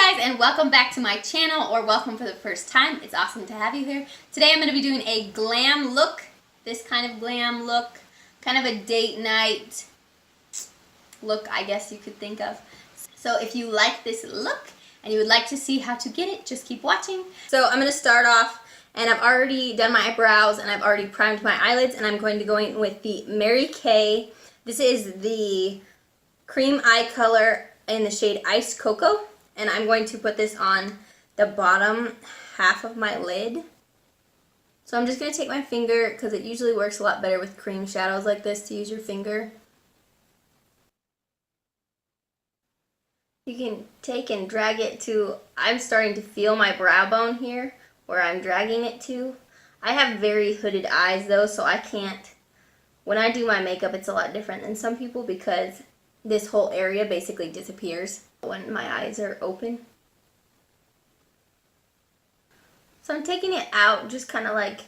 guys, and welcome back to my channel, or welcome for the first time. It's awesome to have you here. Today I'm going to be doing a glam look, this kind of glam look, kind of a date night look, I guess you could think of. So if you like this look and you would like to see how to get it, just keep watching. So I'm going to start off, and I've already done my eyebrows and I've already primed my eyelids, and I'm going to go in with the Mary Kay. This is the cream eye color in the shade Iced Cocoa, and I'm going to put this on the bottom half of my lid. So I'm just going to take my finger, because it usually works a lot better with cream shadows like this to use your finger. You can take and drag it to, I'm starting to feel my brow bone here, where I'm dragging it to. I have very hooded eyes though, so I can't, when I do my makeup it's a lot different than some people, because this whole area basically disappears when my eyes are open. So I'm taking it out just kind of like,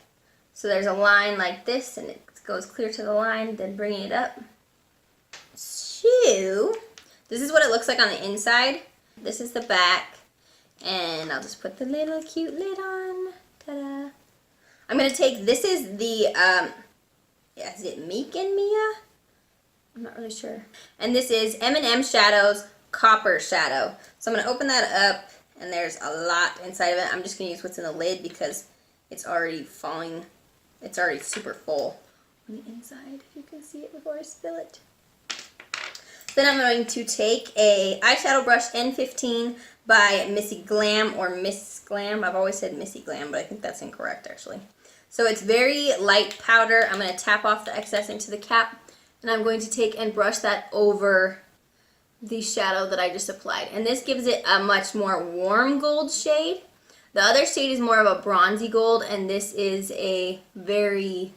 so there's a line like this and it goes clear to the line, then bringing it up. So this is what it looks like on the inside. This is the back, and I'll just put the little cute lid on. Ta-da! I'm going to take, this is the, is it Meek and Mia? I'm not really sure. And this is M&M Shadows Copper Shadow. So I'm going to open that up, and there's a lot inside of it. I'm just going to use what's in the lid because it's already falling. It's already super full on the inside, if you can see it before I spill it. Then I'm going to take a eyeshadow brush N15 by Missglam or Missglam. I've always said Missglam, but I think that's incorrect actually. So it's very light powder. I'm going to tap off the excess into the cap, and I'm going to take and brush that over the shadow that I just applied. And this gives it a much more warm gold shade. The other shade is more of a bronzy gold, and this is a very,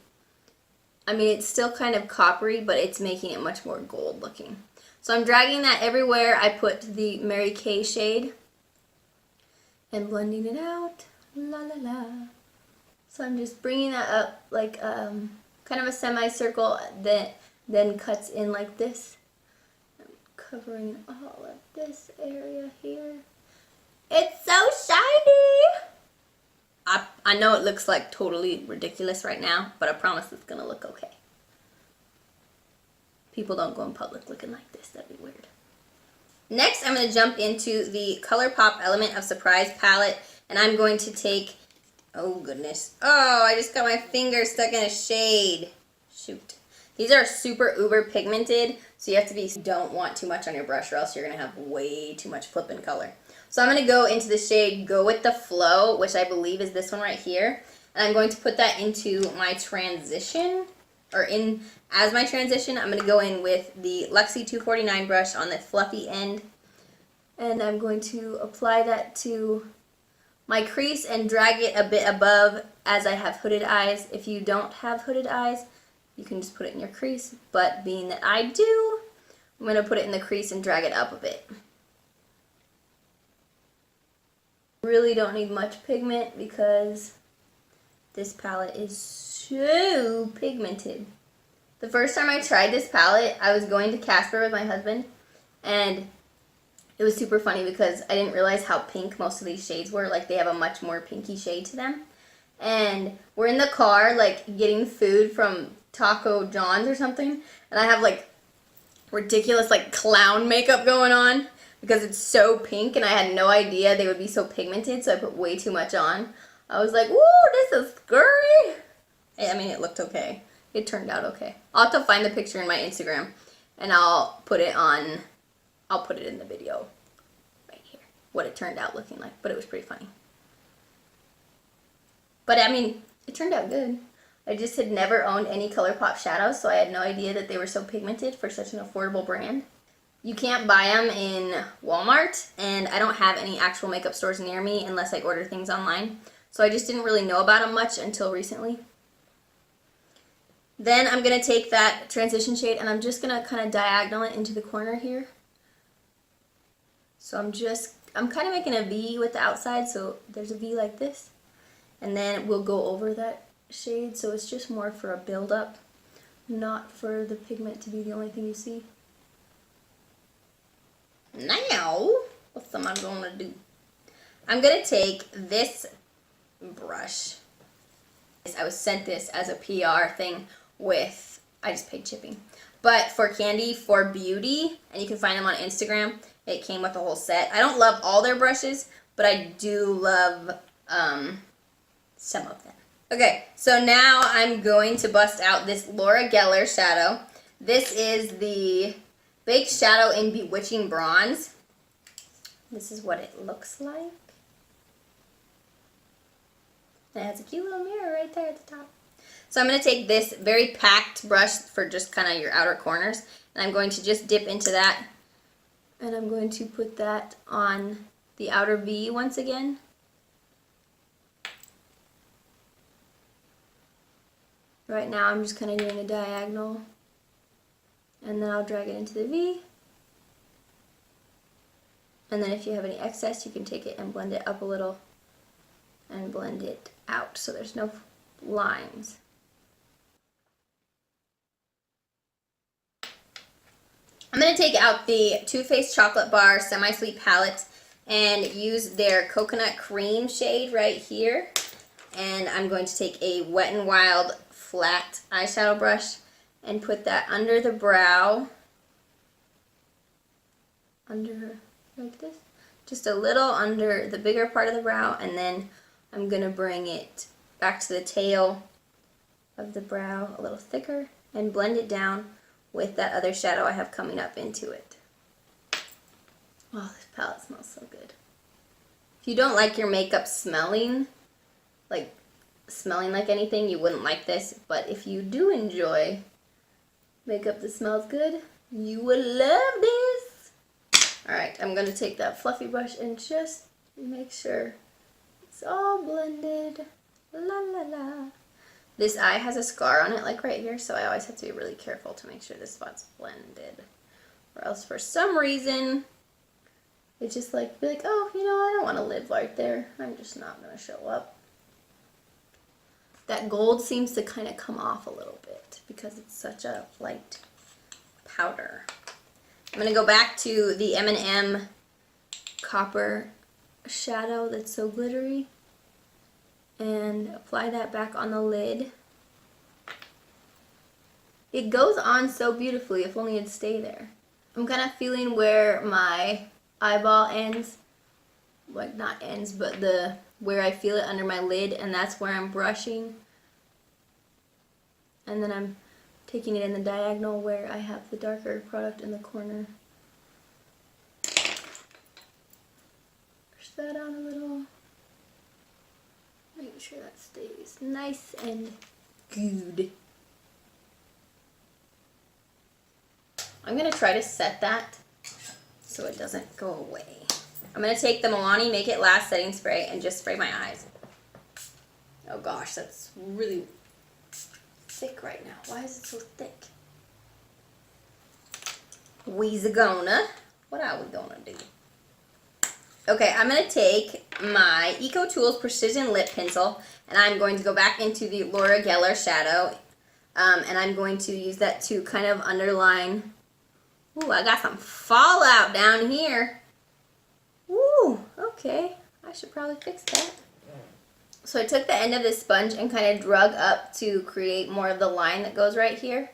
I mean, it's still kind of coppery, but it's making it much more gold looking. So I'm dragging that everywhere I put the Mary Kay shade and blending it out. La la la. So I'm just bringing that up like kind of a semicircle that then cuts in like this. I'm covering all of this area here. It's so shiny! I know it looks like totally ridiculous right now, but I promise it's gonna look okay. People don't go in public looking like this, that'd be weird. Next, I'm gonna jump into the ColourPop Element of Surprise palette, and I'm going to take, oh goodness. Oh, I just got my finger stuck in a shade. Shoot. These are super uber pigmented, so you have to be, don't want too much on your brush or else you're gonna have way too much flippin' color. So I'm gonna go into the shade Go With The Flow, which I believe is this one right here. And I'm going to put that into my transition, or in as my transition. I'm gonna go in with the Luxie 249 brush on the fluffy end. And I'm going to apply that to my crease and drag it a bit above as I have hooded eyes. If you don't have hooded eyes, you can just put it in your crease, but being that I do, I'm going to put it in the crease and drag it up a bit. Really don't need much pigment because this palette is so pigmented. The first time I tried this palette, I was going to Casper with my husband, and it was super funny because I didn't realize how pink most of these shades were. Like, they have a much more pinky shade to them. And we're in the car, like, getting food from Taco John's or something, and I have, like, ridiculous, like, clown makeup going on because it's so pink, and I had no idea they would be so pigmented, so I put way too much on. I was like, woo, this is scary. I mean, it looked okay. It turned out okay. I'll have to find the picture in my Instagram, and I'll put it in the video right here, what it turned out looking like, but it was pretty funny. But I mean, it turned out good. I just had never owned any ColourPop shadows, so I had no idea that they were so pigmented for such an affordable brand. You can't buy them in Walmart, and I don't have any actual makeup stores near me unless I order things online. So I just didn't really know about them much until recently. Then I'm going to take that transition shade, and I'm just going to kind of diagonal it into the corner here. So I'm kind of making a V with the outside, so there's a V like this. And then we'll go over that shade, so it's just more for a build-up, not for the pigment to be the only thing you see. Now, what's am I going to do? I'm going to take this brush. I was sent this as a PR thing with, I just paid shipping, but for Kandy for Beauty, and you can find them on Instagram. It came with a whole set. I don't love all their brushes, but I do love some of them. Okay, so now I'm going to bust out this Loreal shadow. This is the Baked Shadow in Bewitching Bronze. This is what it looks like. It has a cute little mirror right there at the top. So I'm going to take this very packed brush for just kind of your outer corners, and I'm going to just dip into that, and I'm going to put that on the outer V once again. Right now I'm just kind of doing a diagonal, and then I'll drag it into the V. And then if you have any excess, you can take it and blend it up a little and blend it out so there's no lines. I'm going to take out the Too Faced Chocolate Bar Semi-Sweet Palette and use their Coconut Cream shade right here. And I'm going to take a Wet n Wild flat eyeshadow brush and put that under the brow. Under, like this. Just a little under the bigger part of the brow, and then I'm going to bring it back to the tail of the brow a little thicker and blend it down with that other shadow I have coming up into it. Oh, this palette smells so good. If you don't like your makeup smelling like anything, you wouldn't like this, but if you do enjoy makeup that smells good, you would love this. Alright, I'm going to take that fluffy brush and just make sure it's all blended. La la la. This eye has a scar on it, like right here, so I always have to be really careful to make sure this spot's blended. Or else for some reason, it's just like, be like, oh, you know, I don't want to live right there. I'm just not going to show up. That gold seems to kind of come off a little bit because it's such a light powder. I'm going to go back to the M&M copper shadow that's so glittery and apply that back on the lid. It goes on so beautifully, if only it'd stay there. I'm kind of feeling where my eyeball ends, like not ends, but where I feel it under my lid, and that's where I'm brushing. And then I'm taking it in the diagonal where I have the darker product in the corner. Push that out a little. Make sure that stays nice and good. I'm going to try to set that so it doesn't go away. I'm going to take the Milani Make It Last setting spray and just spray my eyes. Oh gosh, that's really thick right now. Why is it so thick? We's gonna. What are we gonna do? Okay, I'm going to take my Eco Tools Precision Lip Pencil, and I'm going to go back into the Loreal shadow, and I'm going to use that to kind of underline. Ooh, I got some fallout down here. Ooh, okay. I should probably fix that. So I took the end of this sponge and kind of drug up to create more of the line that goes right here.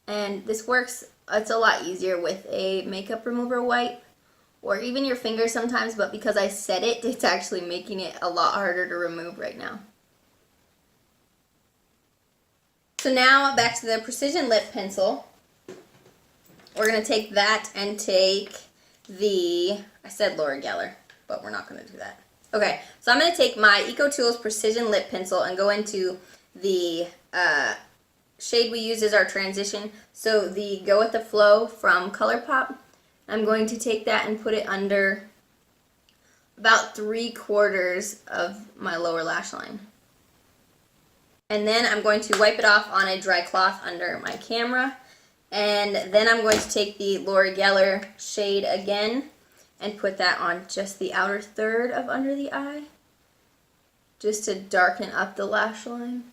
And this works, it's a lot easier with a makeup remover wipe, or even your fingers sometimes, but because I set it, it's actually making it a lot harder to remove right now. So now back to the Precision Lip Pencil. We're going to take that and take the, I said Loreal, but we're not going to do that. Okay, so I'm going to take my Eco Tools Precision Lip Pencil and go into the shade we use as our transition. So the Go With The Flow from ColourPop. I'm going to take that and put it under about 3/4 of my lower lash line. And then I'm going to wipe it off on a dry cloth under my camera. And then I'm going to take the Loreal shade again and put that on just the outer third of under the eye, just to darken up the lash line.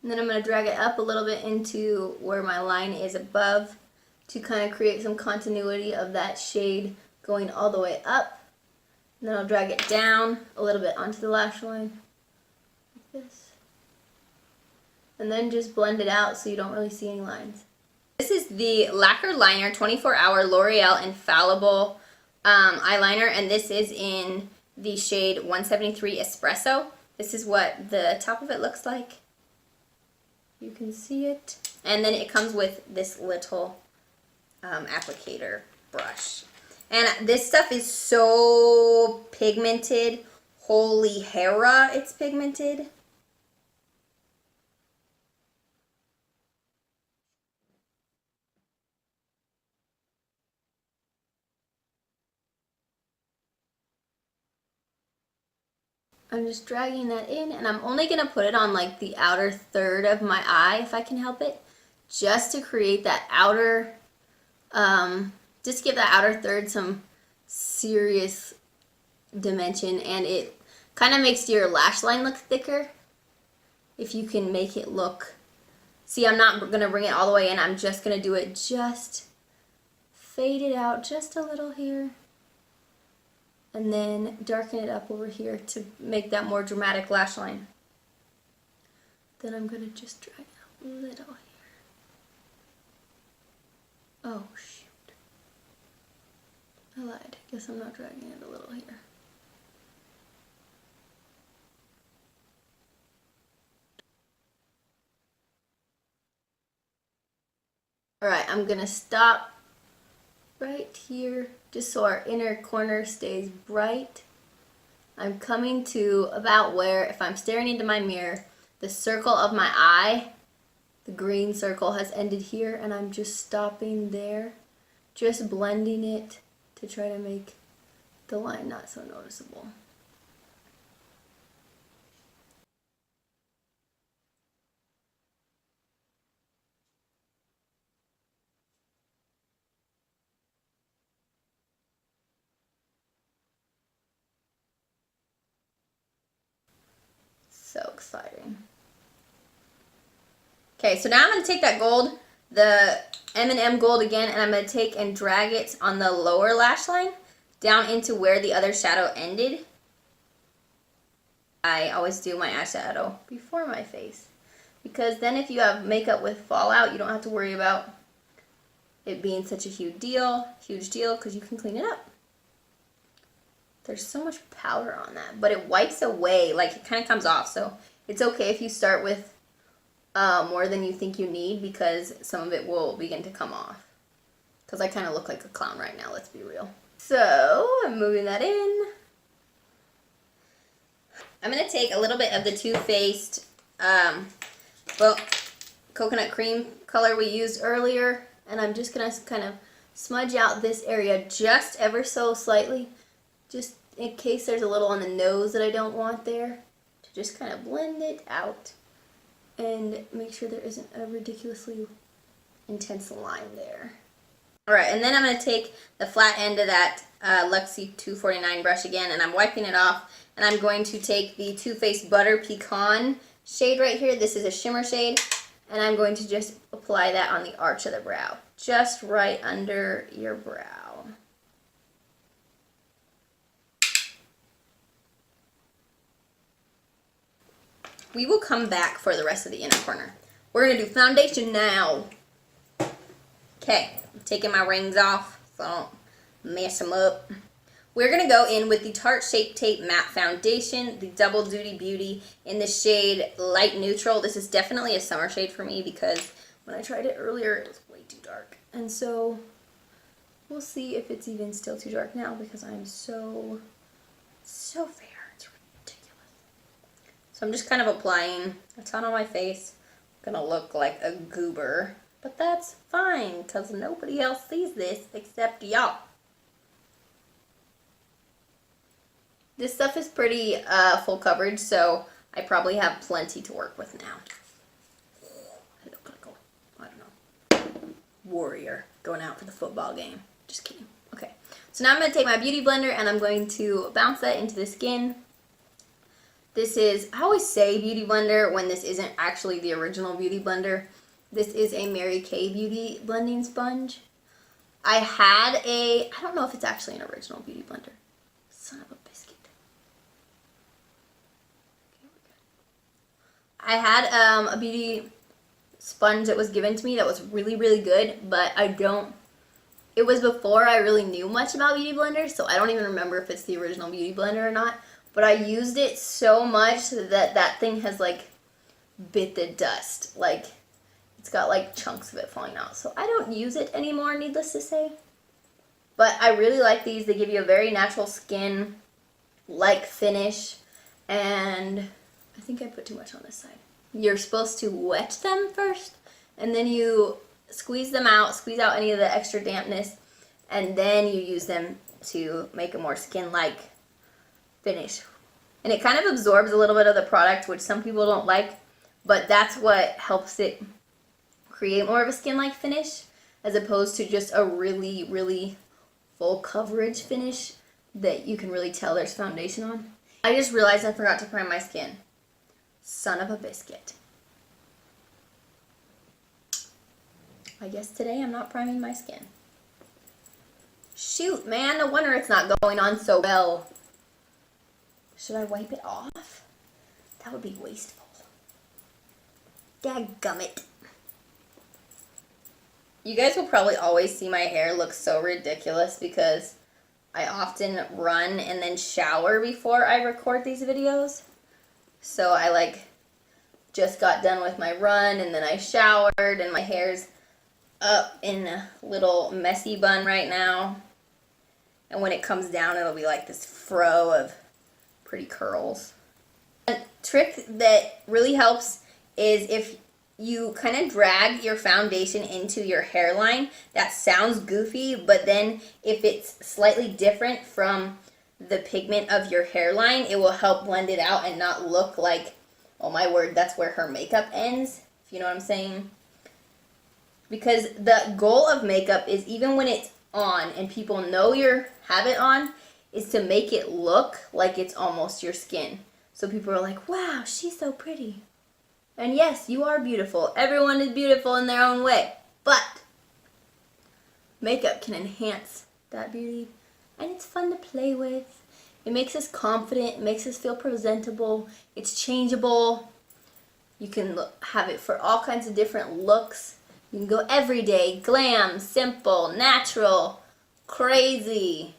And then I'm going to drag it up a little bit into where my line is above to kind of create some continuity of that shade going all the way up. And then I'll drag it down a little bit onto the lash line, like this. And then just blend it out so you don't really see any lines. This is the Lacquer Liner 24-Hour L'Oreal Infallible eyeliner, and this is in the shade 173 Espresso. This is what the top of it looks like. You can see it. And then it comes with this little applicator brush. And this stuff is so pigmented. Holy hera, it's pigmented. I'm just dragging that in, and I'm only going to put it on like the outer third of my eye if I can help it, just to create that outer, just give that outer third some serious dimension, and it kind of makes your lash line look thicker if you can make it look, see, I'm not going to bring it all the way in, I'm just going to do it, just fade it out just a little here. And then darken it up over here to make that more dramatic lash line. Then I'm going to just drag it a little here. Oh, shoot. I lied. I guess I'm not dragging it a little here. Alright, I'm going to stop right here, just so our inner corner stays bright. I'm coming to about where, if I'm staring into my mirror, the circle of my eye, the green circle has ended here, and I'm just stopping there, just blending it to try to make the line not so noticeable. So exciting. Okay, so now I'm going to take that gold, the M&M gold again, and I'm going to take and drag it on the lower lash line down into where the other shadow ended. I always do my eyeshadow before my face, because then if you have makeup with fallout, you don't have to worry about it being such a huge deal, because you can clean it up. There's so much powder on that, but it wipes away, like it kind of comes off, so it's okay if you start with more than you think you need, because some of it will begin to come off. Because I kind of look like a clown right now, let's be real. So, I'm moving that in. I'm going to take a little bit of the Too Faced coconut cream color we used earlier, and I'm just going to kind of smudge out this area just ever so slightly, just in case there's a little on the nose that I don't want there, to just kind of blend it out and make sure there isn't a ridiculously intense line there. Alright, and then I'm going to take the flat end of that Luxie 249 brush again, and I'm wiping it off, and I'm going to take the Too Faced Butter Pecan shade right here. This is a shimmer shade, and I'm going to just apply that on the arch of the brow, just right under your brow. We will come back for the rest of the inner corner. We're going to do foundation now. Okay, I'm taking my rings off so I don't mess them up. We're going to go in with the Tarte Shape Tape Matte Foundation, the Double Duty Beauty, in the shade Light Neutral. This is definitely a summer shade for me because when I tried it earlier, it was way too dark. And so we'll see if it's even still too dark now because I'm so fair. It's ridiculous. So I'm just kind of applying a ton on my face. I'm going to look like a goober. But that's fine, because nobody else sees this except y'all. This stuff is pretty full coverage, so I probably have plenty to work with now. I look like a, I don't know, warrior going out for the football game. Just kidding. Okay, so now I'm going to take my beauty blender and I'm going to bounce that into the skin. This is, I always say beauty blender when this isn't actually the original beauty blender. This is a Mary Kay Beauty blending sponge. I had I don't know if it's actually an original beauty blender. Son of a biscuit. Okay, we're good. I had a beauty sponge that was given to me that was really, really good, but it was before I really knew much about beauty blenders, so I don't even remember if it's the original beauty blender or not, but I used it so much that that thing has like bit the dust. Like, it's got like chunks of it falling out, so I don't use it anymore, needless to say. But I really like these. They give you a very natural skin like finish, and I think I put too much on this side. You're supposed to wet them first, and then you squeeze out any of the extra dampness, and then you use them to make a more skin-like finish. And it kind of absorbs a little bit of the product, which some people don't like, but that's what helps it create more of a skin-like finish, as opposed to just a really, really full coverage finish that you can really tell there's foundation on. I just realized I forgot to prime my skin. Son of a biscuit. I guess today I'm not priming my skin. Shoot, man, no wonder it's not going on so well. Should I wipe it off? That would be wasteful. Dadgummit. You guys will probably always see my hair look so ridiculous because I often run and then shower before I record these videos. So I like just got done with my run and then I showered and my hair's up in a little messy bun right now. And when it comes down, it'll be like this fro of pretty curls. A trick that really helps is if you kind of drag your foundation into your hairline. That sounds goofy, but then if it's slightly different from the pigment of your hairline, it will help blend it out and not look like, oh my word, that's where her makeup ends, if you know what I'm saying. Because the goal of makeup is, even when it's on and people know you have it on, is to make it look like it's almost your skin. So people are like, wow, she's so pretty. And yes, you are beautiful. Everyone is beautiful in their own way. But makeup can enhance that beauty. And it's fun to play with. It makes us confident. It makes us feel presentable. It's changeable. You can have it for all kinds of different looks. You can go everyday, glam, simple, natural, crazy,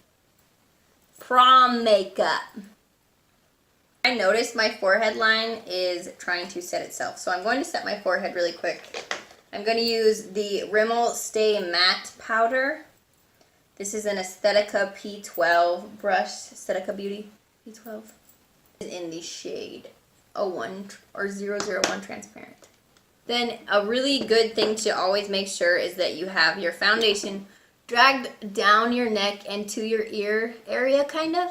prom makeup. I noticed my forehead line is trying to set itself, so I'm going to set my forehead really quick. I'm going to use the Rimmel Stay Matte Powder. This is an Aesthetica P12 brush, Aesthetica Beauty P12. It's in the shade 01 or 001 transparent. Then a really good thing to always make sure is that you have your foundation dragged down your neck and to your ear area, kind of.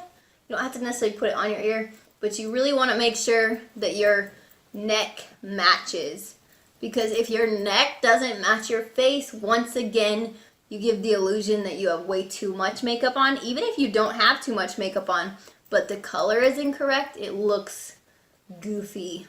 You don't have to necessarily put it on your ear, but you really want to make sure that your neck matches. Because if your neck doesn't match your face, once again, you give the illusion that you have way too much makeup on. Even if you don't have too much makeup on, but the color is incorrect, it looks goofy.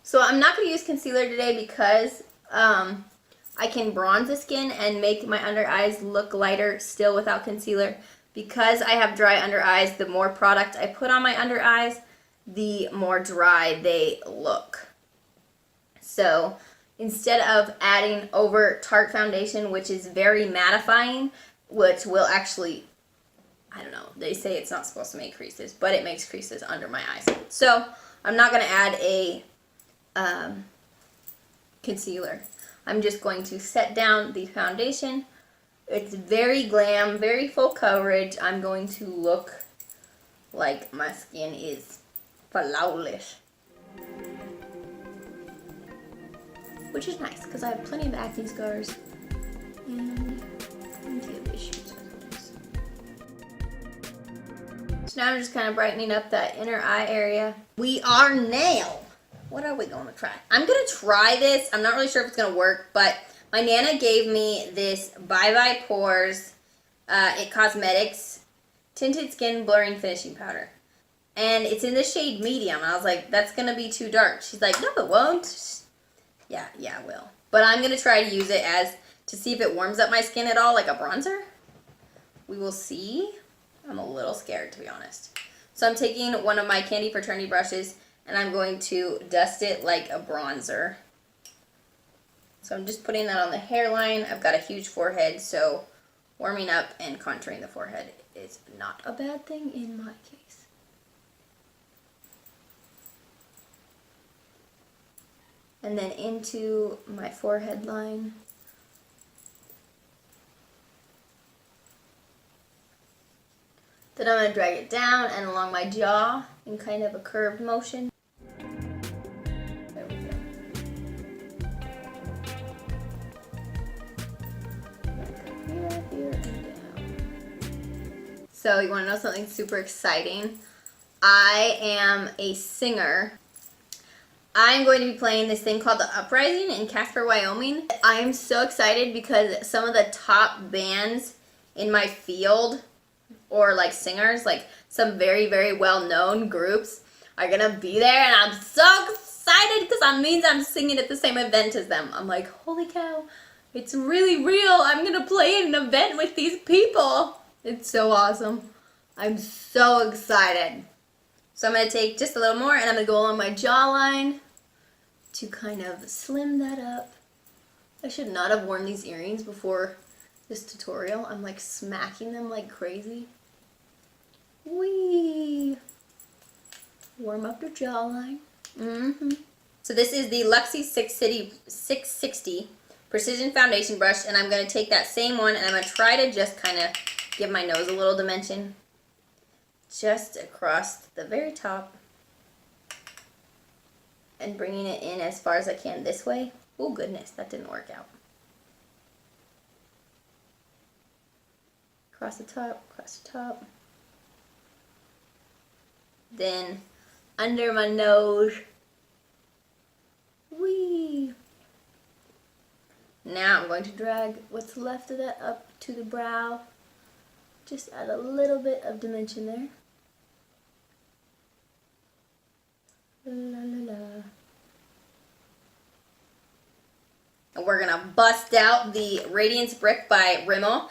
So I'm not going to use concealer today because I can bronze the skin and make my under eyes look lighter still without concealer. Because I have dry under eyes, the more product I put on my under eyes, the more dry they look. So instead of adding over Tarte foundation, which is very mattifying, which will actually, I don't know, they say it's not supposed to make creases, but it makes creases under my eyes. So I'm not going to add a concealer. I'm just going to set down the foundation. It's very glam, very full coverage. I'm going to look like my skin is flawless. Which is nice, because I have plenty of acne scars and plenty of issues with this. So now I'm just kind of brightening up that inner eye area. We are now. What are we going to try? I'm going to try this. I'm not really sure if it's going to work, but my Nana gave me this Bye Pores It Cosmetics Tinted Skin Blurring Finishing Powder. And it's in the shade medium. I was like, that's going to be too dark. She's like, no, it won't. Yeah, it will. But I'm going to try to use it to to see if it warms up my skin at all like a bronzer. We will see. I'm a little scared, to be honest. So I'm taking one of my Kandy Fraternity brushes and I'm going to dust it like a bronzer. So I'm just putting that on the hairline. I've got a huge forehead, so warming up and contouring the forehead is not a bad thing in my case. And then into my forehead line. Then I'm going to drag it down and along my jaw in kind of a curved motion. There we go. Here, and down. So you want to know something super exciting? I am a singer. I'm going to be playing this thing called The Uprising in Casper, Wyoming. I am so excited because some of the top bands in my field, or like singers, like some very, very well-known groups, are gonna be there, and I'm so excited because that means I'm singing at the same event as them. I'm like, holy cow, it's really real. I'm gonna play in an event with these people. It's so awesome. I'm so excited. So I'm gonna take just a little more and I'm gonna go along my jawline to kind of slim that up. I should not have worn these earrings before this tutorial. I'm like smacking them like crazy. Whee! Warm up your jawline. So this is the Luxie 660 Precision Foundation Brush, and I'm going to take that same one and I'm going to try to just kind of give my nose a little dimension. Just across the very top. And bringing it in as far as I can this way. Oh goodness, that didn't work out. Across the top, across the top. Then under my nose. Whee! Now I'm going to drag what's left of that up to the brow. Just add a little bit of dimension there. La la la. And we're gonna bust out the Radiance Brick by Rimmel.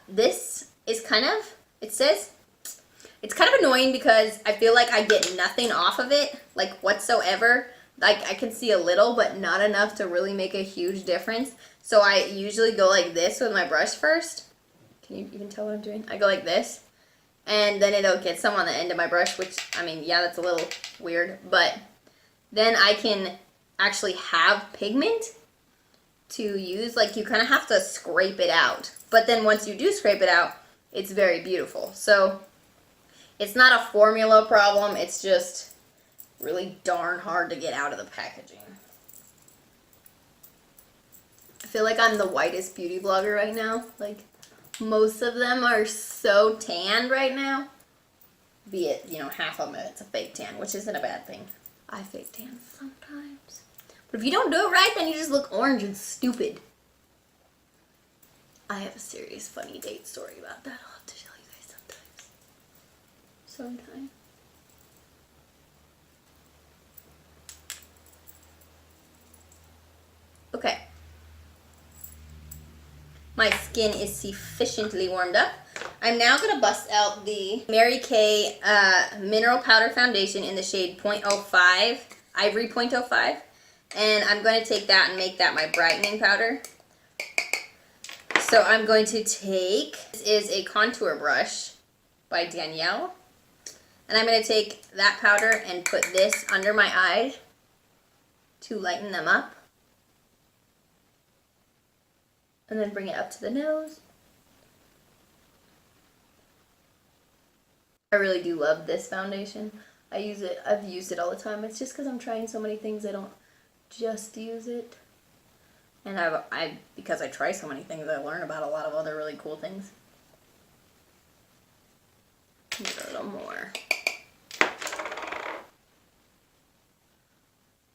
This is kind of, it's kind of annoying because I feel like I get nothing off of it, like whatsoever. Like I can see a little, but not enough to really make a huge difference. So I usually go like this with my brush first. Can you even tell what I'm doing? I go like this, and then it'll get some on the end of my brush, which, I mean, yeah, that's a little weird, but then I can actually have pigment to use. Like, you kind of have to scrape it out, but then once you do scrape it out, it's very beautiful. So it's not a formula problem, it's just really darn hard to get out of the packaging. I feel like I'm the whitest beauty blogger right now. Like, most of them are so tanned right now. Be it, you know, half of it's a fake tan, which isn't a bad thing. I fake tan sometimes. But if you don't do it right, then you just look orange and stupid. I have a serious funny date story about that. I'll have to tell you guys sometime. Okay. My skin is sufficiently warmed up. I'm now going to bust out the Mary Kay Mineral Powder Foundation in the shade 0.05, Ivory 0.05. And I'm going to take that and make that my brightening powder. So I'm going to take, this is a contour brush by Danielle. And I'm going to take that powder and put this under my eyes to lighten them up. And then bring it up to the nose. I really do love this foundation. I've used it all the time. It's just because I'm trying so many things, I don't just use it. And because I try so many things, I learn about a lot of other really cool things. Get a little more.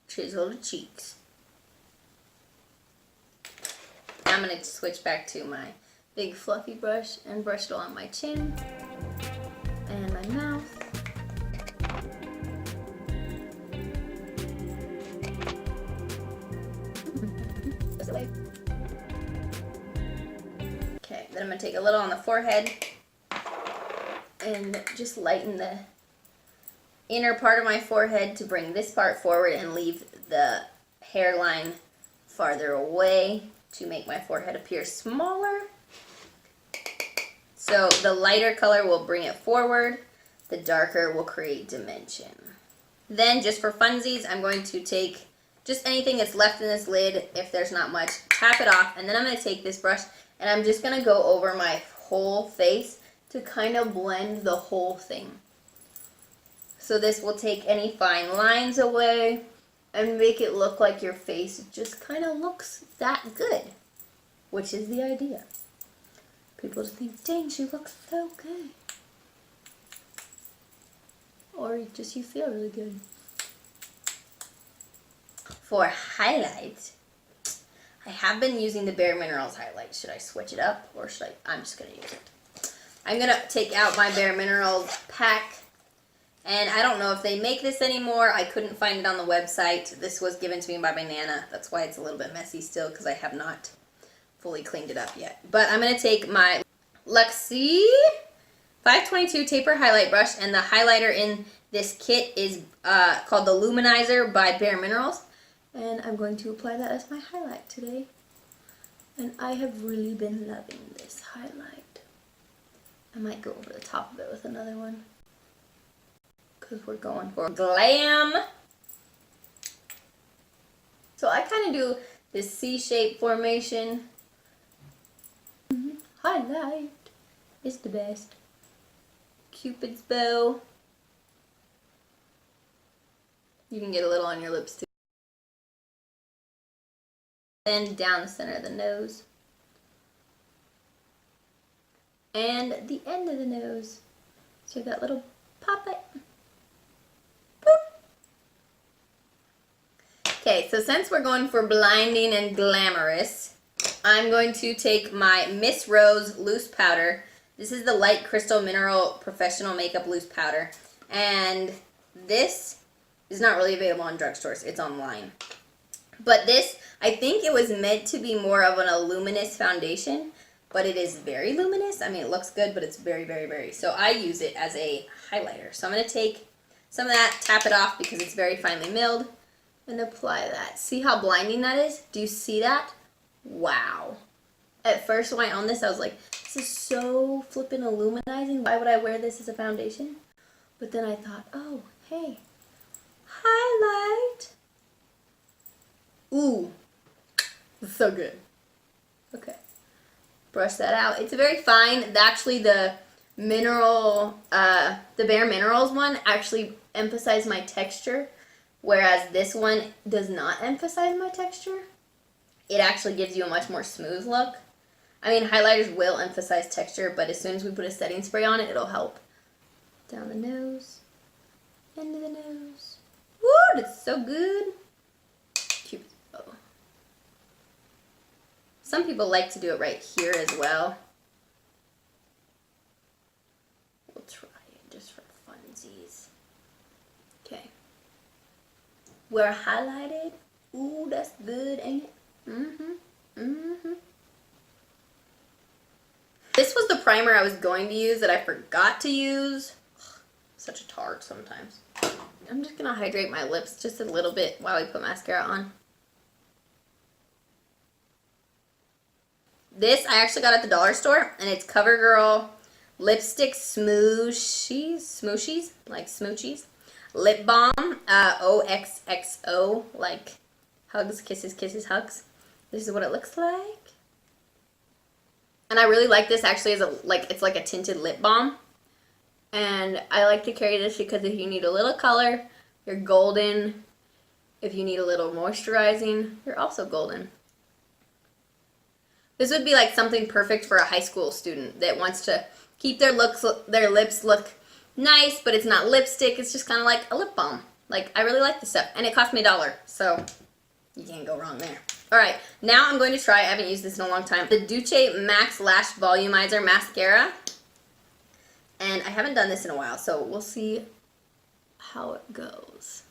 Chisel the cheeks. I'm going to switch back to my big fluffy brush and brush it along my chin and my mouth. This way. Then I'm going to take a little on the forehead and just lighten the inner part of my forehead to bring this part forward and leave the hairline farther away to make my forehead appear smaller. So the lighter color will bring it forward, the darker will create dimension. Then just for funsies, I'm going to take just anything that's left in this lid, if there's not much, tap it off, and then I'm going to take this brush and I'm just going to go over my whole face to kind of blend the whole thing. So this will take any fine lines away and make it look like your face just kind of looks that good, which is the idea. People just think, dang, she looks so good. Or just you feel really good. For highlight, I have been using the Bare Minerals highlight. Should I switch it up or should I'm just going to use it. I'm going to take out my Bare Minerals pack. And I don't know if they make this anymore. I couldn't find it on the website. This was given to me by my Nana. That's why it's a little bit messy still because I have not fully cleaned it up yet. But I'm going to take my Luxie 522 taper highlight brush, and the highlighter in this kit is called the Luminizer by Bare Minerals. And I'm going to apply that as my highlight today. And I have really been loving this highlight. I might go over the top of it with another one, because we're going for glam. So I kind of do this C-shaped formation. Highlight is the best. Cupid's bow. You can get a little on your lips too. Then down the center of the nose. And the end of the nose. So you got little poppet. Okay, so since we're going for blinding and glamorous, I'm going to take my Miss Rose loose powder. This is the Light Crystal Mineral Professional Makeup Loose Powder. And this is not really available in drugstores. It's online. But this, I think it was meant to be more of an a luminous foundation, but it is very luminous. I mean, it looks good, but it's very, very, very. So I use it as a highlighter. So I'm going to take some of that, tap it off because it's very finely milled, and apply that. See how blinding that is? Do you see that? Wow. At first when I owned this, I was like, this is so flippin' illuminizing. Why would I wear this as a foundation? But then I thought, oh, hey, highlight. Ooh, it's so good. Okay, brush that out. It's very fine. Actually, the mineral, the Bare Minerals one actually emphasized my texture, whereas this one does not emphasize my texture. It actually gives you a much more smooth look. I mean, highlighters will emphasize texture, but as soon as we put a setting spray on it, it'll help. Down the nose, end of the nose. Woo, that's so good. Cute. Oh. Some people like to do it right here as well. We'll try it just for funsies. Okay. We're highlighted. Ooh, that's good, ain't it? This was the primer I was going to use that I forgot to use. Ugh, such a tart sometimes. I'm just gonna hydrate my lips just a little bit while we put mascara on. This I actually got at the dollar store, and it's CoverGirl Lipstick Smooshies, like smoochies. Lip Balm, OXXO, like hugs, kisses, kisses, hugs. This is what it looks like. And I really like this actually as it's like a tinted lip balm. And I like to carry this because if you need a little color, you're golden. If you need a little moisturizing, you're also golden. This would be like something perfect for a high school student that wants to keep their lips look nice, but it's not lipstick. It's just kind of like a lip balm. Like, I really like this stuff. And it cost me $1, so you can't go wrong there. Alright, now I'm going to try, I haven't used this in a long time, the Doucce Maxlash Volumizer Mascara. And I haven't done this in a while, so we'll see how it goes.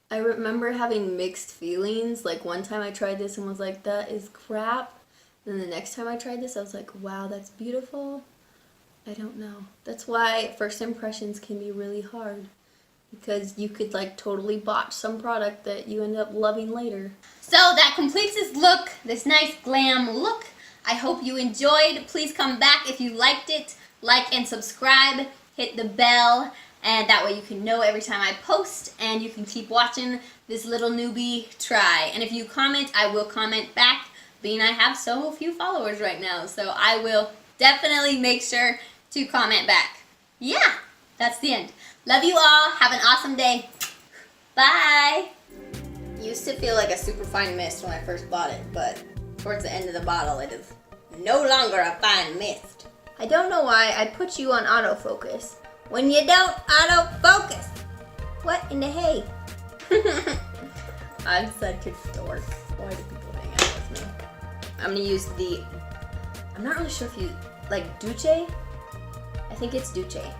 I remember having mixed feelings. Like, one time I tried this and was like, that is crap. And the next time I tried this, I was like, wow, that's beautiful. I don't know. That's why first impressions can be really hard. Because you could like totally botch some product that you end up loving later. So that completes this look, this nice glam look. I hope you enjoyed. Please come back if you liked it. Like and subscribe. Hit the bell. And that way you can know every time I post. And you can keep watching this little newbie try. And if you comment, I will comment back. Being I have so few followers right now. So I will definitely make sure to comment back. Yeah, that's the end. Love you all. Have an awesome day. Bye. Used to feel like a super fine mist when I first bought it, but towards the end of the bottle, it is no longer a fine mist. I don't know why I put you on autofocus when you don't autofocus. What in the hay? I'm such a dork. Why do people hang out with me? I'm gonna use the, I'm not really sure if you, like Doucce? I think it's Doucce.